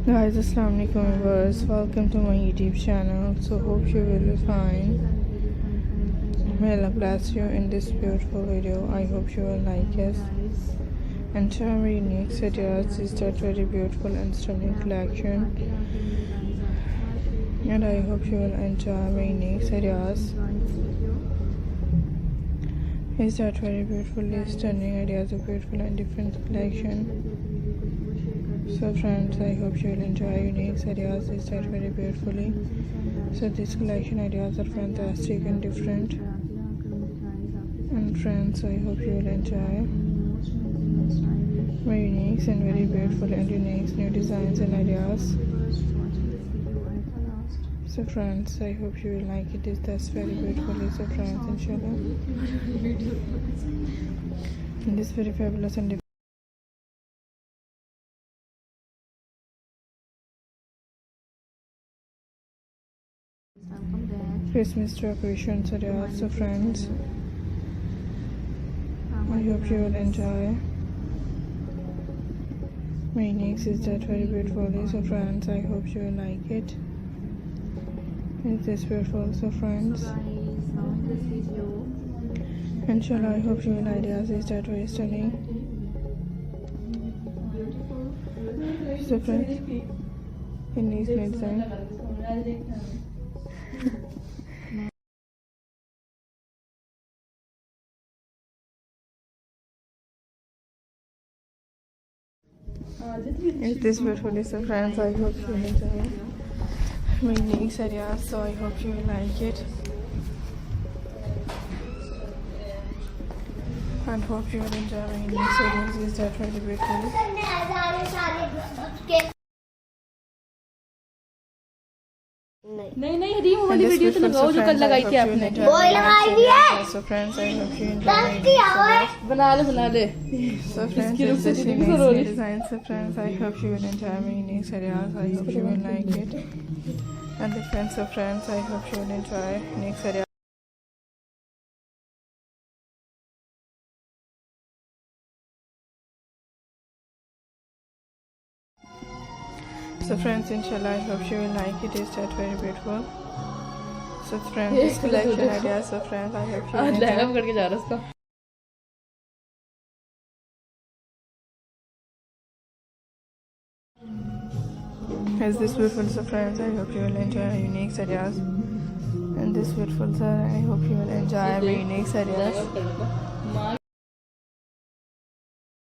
Guys, assalamu alaikum viewers, welcome to my YouTube channel. So hope you will be fine. May Allah bless you in this beautiful video. I hope you will like it. And very unique ideas is that very beautiful and stunning collection. And I hope you will enjoy very unique ideas. Is that very beautifully stunning ideas of beautiful and different collection. So friends, I hope you will enjoy unique ideas is that very beautifully. So these collection ideas are fantastic and different. And friends, I hope you will enjoy very unique and very beautiful and unique new designs and ideas. So friends, I hope you will like it. That's very beautifully. So friends, inshallah, in this very fabulous and different Christmas decorations are so friends. I hope you will enjoy. My next is that very beautiful. So friends, I hope you will like it. Is this beautiful? So friends, inshallah, I hope you will ideas is that very stunning. So friends, in these design. Is this beautiful? So friends, I hope you enjoy my next ideas. So I hope you will like it. And hope you will enjoy my next ideas. Is that very beautiful? नहीं हरीम वाली video तो लगाओ जो कल लगाई थी आपने वो लगाई थी है so friends I hope you enjoy बना ले so friends this is the next design. So friends I hope you will enjoy my next ideas. I hope you will like it. And the friends of friends I hope you will enjoy next ideas. So friends, inshallah, I hope you will like it. Is that very beautiful? So friends, this collection ideas. So friends, I hope you will enjoy. Is this beautiful? So friends, I hope you will enjoy unique ideas. And this beautiful, sir, I hope you will enjoy my unique ideas.